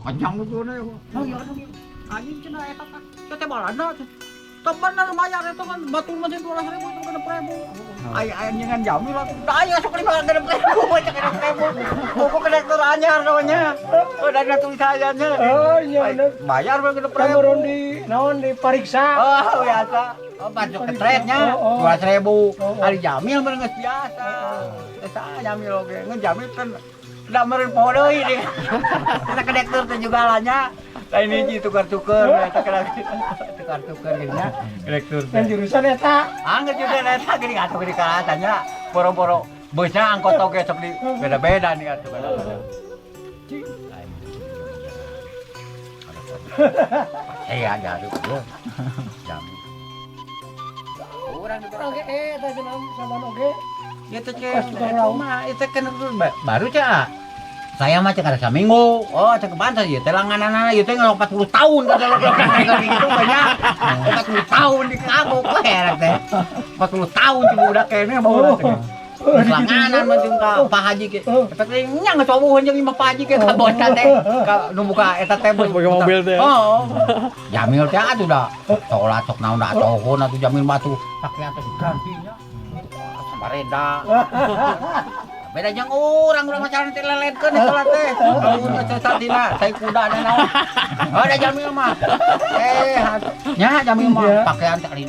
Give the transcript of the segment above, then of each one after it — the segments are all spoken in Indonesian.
Panjang nu kene. Oh iya atuh. Anjing cenah eta teh. Teh balana teh. Teu bener bayar eta kan batur mah 12.000 itu genep 1.000. Aya anjingan Jamil atuh. Da aya sok 5 genep 1.000 cek genep 1.000. Buku kolektor anyar namanya. Udah ada tulisannya. Oh iya bener. Bayar mah genep 1.000. Kamu di naon dipariksa. Oh biasa. Oh masuk ke trade-nya 12.000. Ari Jamil mah geus biasa. Eta Jamil oge. Ngan Jamil kan da meureun poho deui dia. Kita kolektor teh juga lanya. Lain hiji tukar-tukar, tukar-tukar gini kolektor. Dan jurusan eta. Angkat juga eta gini atuh gini kalatanya. Boro-boro beusnya angkot oge sok di beda-beda nih atuh beda-beda. Ada aduh. Jamil. Urang Oke eta cenah sama oge. Ya teh mah itu kan baru cah. Saya mah cek ada saminggu. Oh, cek pantas ya. Telanganana ieu teh 40 tahun kada gitu banyak. 40 tahun di kagok herek teh. 40 tahun ci budak kene bawa teh. Telanganan mah jeung ka Pak Haji ge. Eta teh nya ngacobuheun jeung imah Pak Haji ge ka bocah teh. Ka nu buka eta teh pakai mobil teh. Oh. Jamil teh atuh da. Salat sok naon da cohon atuh Jamil mah tuh pakaian teh digantinya. Samareda. Beda jeung urang macaran teh leledkeun salat teh. Lamun cocok dina tai kuda na naon. Oh da Jamil mah. Nya Jamil mah pakaian teh kali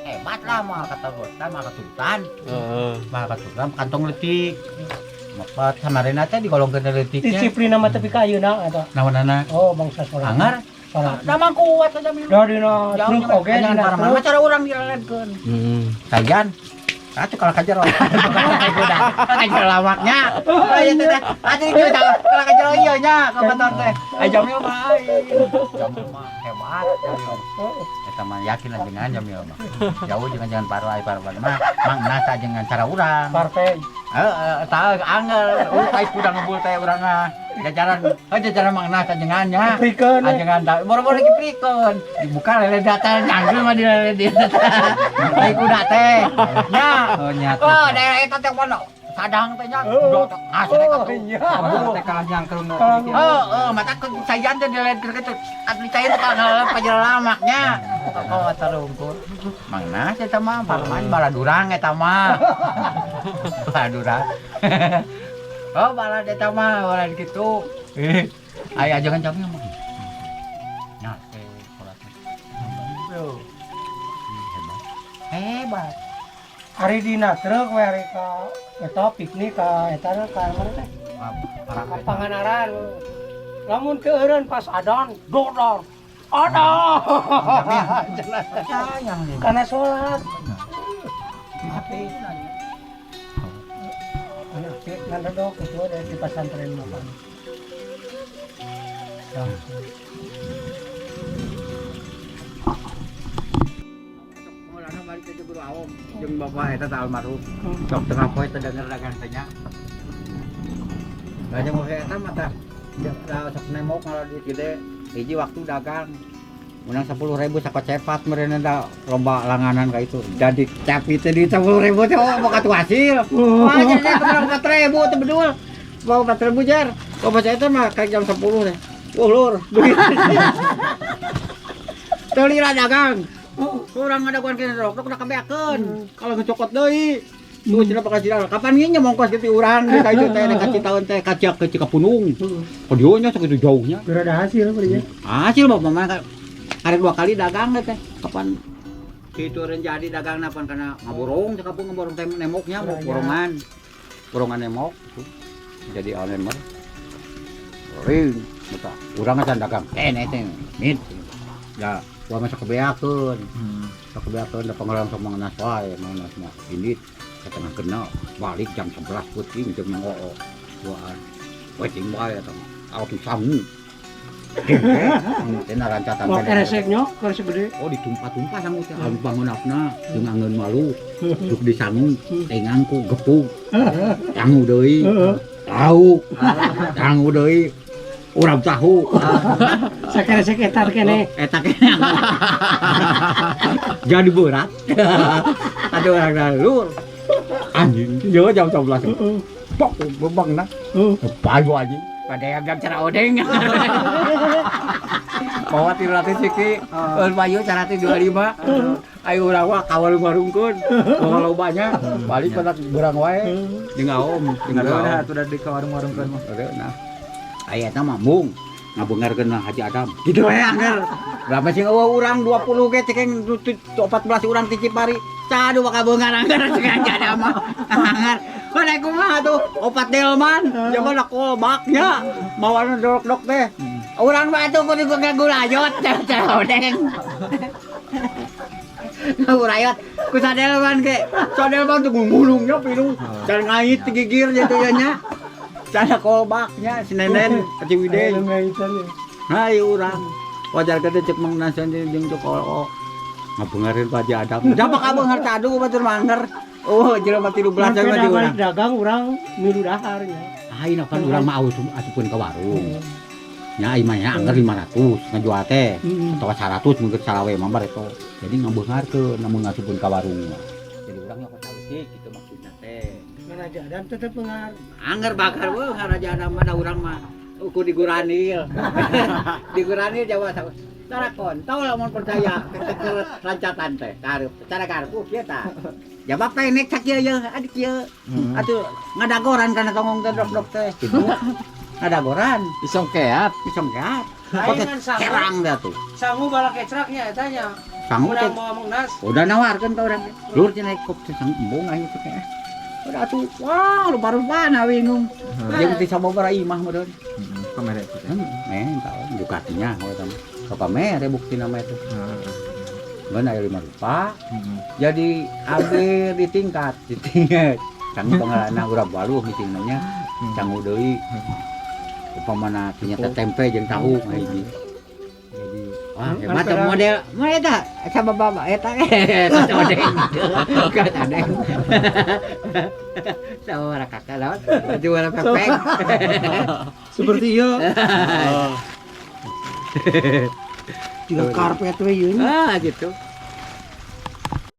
hebat lah mah kata bota mah katutan. Heeh. Mah katutan kantong leutik. Mapat samarena teh digolongkeun leutiknya. Disiplin mah tapi ka ayeuna eta. Naonana? Oh bangsa salat. Angar. Salat. Da mah kuat aja Jamil. Da dina truk oge dina truk. Cara urang dileledkeun. Kajian. Atuh kalau kajar wae. Kuda. Kajar lamaknya. Aya teh teh. Atuh kita kalau kajar ieu nya ka motor teh. Jamil mah Jamil mah hebat Jamil. Eta mah yakin ajengan Jamil mah. Jauh jangan parwai mah mangna sajengan cara urang. Partai. Heeh, tah angel. Tai kuda ngebul teh urang mah. Jajaran mangna sajengannya. Prikeun. Ajengan da boro-boro diprikeun. Dibuka lele data nyanggel mah di lele dia. Tai kuda teh. Nya. Oh nyata. Oh daerah eta teh mana? Sadang teh nya. Asli ka tuh. Iya. Teh kalah nyangkel na. Heeh, mata ku sayan teh diledkeun kitu. Asli cair ka pajelamaknya. Oh eta rungkul. Mangna eta mah parman baladurang eta mah. Baladurang. Oh balad eta mah balad kitu. Aya ajangan Jamil mah. Nya teh salatna. Hebat. Hari dina truk we hari ka eta piknik ka eta ka mana teh? Ka Panganaran. Lamun teu eureun pas adan, dodor. Aduh. Sayang nih. Kana salat. Tapi Anak nanda dok itu ada di pesantren makan. Mulana balik ke Guru Awam jeung bapak eta teh almarhum. Sok tengah poe teh denger dagang teh nya. Gajah moge eta mah tah sok nemok ngalah duit gede. Hiji waktu dagang menang 10.000 sakocepat meureun da lomba langanan ka itu. Jadi capi teh di 10.000 teh boga tu hasil. Wah jadi 4.000 teh bedul. Bawa 4.000 jar. Bapak saya teh mah kayak jam 10 teh. Lur. Teu lila dagang. Urang ngadaguan kene rok udah kabeakeun. Kalau ngecokot deui. Tuh cenah pakasiran. Kapan ieu nya mongkos kitu urang di ka itu teh ka Citaun teh ka Cikapunung. Kodionya sakitu jauhnya. Geus ada hasil beureun. Hasil bapak mah hari 2 kali dagang teh. Kapan kitu reun jadi dagang napan kana ngaborong cakapung ngaborong teh nemoknya borongan. Borongan nemok tuh. Jadi alemer. Ring eta urang can dagang. Teh mit. Ya, gua masuk kebeakeun. Sok kebeakeun da pangaran sok manganas wae, manganas mah indit. Setengah kena balik jam 11 peuting jeung ngoo. Duaan. Waiting bae eta mah. Auto sangu. Teh rancatan Mau ereseknya keur segede. Oh ditumpah-tumpah sangu teh anu bangunapna jeung angeun malu. Duk di sangu tengang ku gepug. Sangu deui. Tahu. Sangu deui. Urang tahu. Sakeresek eta kene. Eta kene. Jadi berat. Ada orang dalur. Anjing, jauh jam 11. Pok bebang nah. Pago anjing. pada agak cara odeng. Bawa 300 siki, bayu cara 25. Ayo urang mah kawal warungkeun. Kalau banyak balik pada berang wae. Jeung aom, jeung Udah atuh di warung-warungkeun mah. nah. Aya eta mah mung ngabeungarkeun Haji Adam. Kitu we angger. Berapa sih urang 20 ge cekeng 14 urang ti Cipari. Cadu bakal beungar angger cek Haji Adam mah. Angger. Mana kumaha tuh opat delman. Jaman kolbaknya. Mawana dorok-dok teh. Urang mah atuh kudu gulayot cara odeng. Urayot ku sadelman ke. Sadelman tuh ngulungnya pilu. Can ngait gigir gitu ya nya. Cara kolbaknya si Nenen Haji Widen. Hai urang. Wajar gede cek Mang Nasan jeung cok kolok. Ngabeungareun Pak Haji Adam. Japa ka beungar cadu batur mangger. Oh, jelema 13 mah di urang. Dagang urang milu dahar nya. Ayeuna kan urang mah asupeun ka warung. Nya ieu mah nya angger 500 ngajual teh. Atawa 100 mungkin salawe mah bareto. Jadi ngabeungarkeun namun asupeun ka warung. Jadi urang nya kota leutik kitu maksudna teh. Raja Adam tetep pengar. Angger bakar we Raja Adam mah da urang mah. Uku diguranil. Diguranil Jawa cara kontol lamun percaya ke rancatan teh. Cara karpu kieu tah. Jawab teh nek sakieu ye adik kieu. Atuh ngadagoran kana tongong teh dok-dok teh. Kitu. Ngadagoran, Isongkeat. disongkeat. Aing Pakai kan sangu. kerang dah tuh. Sangu bala kecraknya eta nya. Sangu Udah teh mau mengnas. udah nawarkeun ka urang. Lur cenah kop teh sang embung aing teh. Udah atuh wah lu baru-bana bingung. Jeung ti sababaraha imah mah deun. Kamera itu. Men tahu Ducatinya eta mah. Kapamere buktina mah itu. Beun aya 5 rupa. Jadi akhir ditingkat. Sangu pangaranna urang baluh mitingna sangu deui. Upamana ternyata tempe jeung tahu hiji. Jadi wah hebat model. Mah eta sabababa eta eta odeng. Kat odeng. Saora kakak lawan jual pepeng. Seperti ieu. Tidak karpet we ieu. Gitu.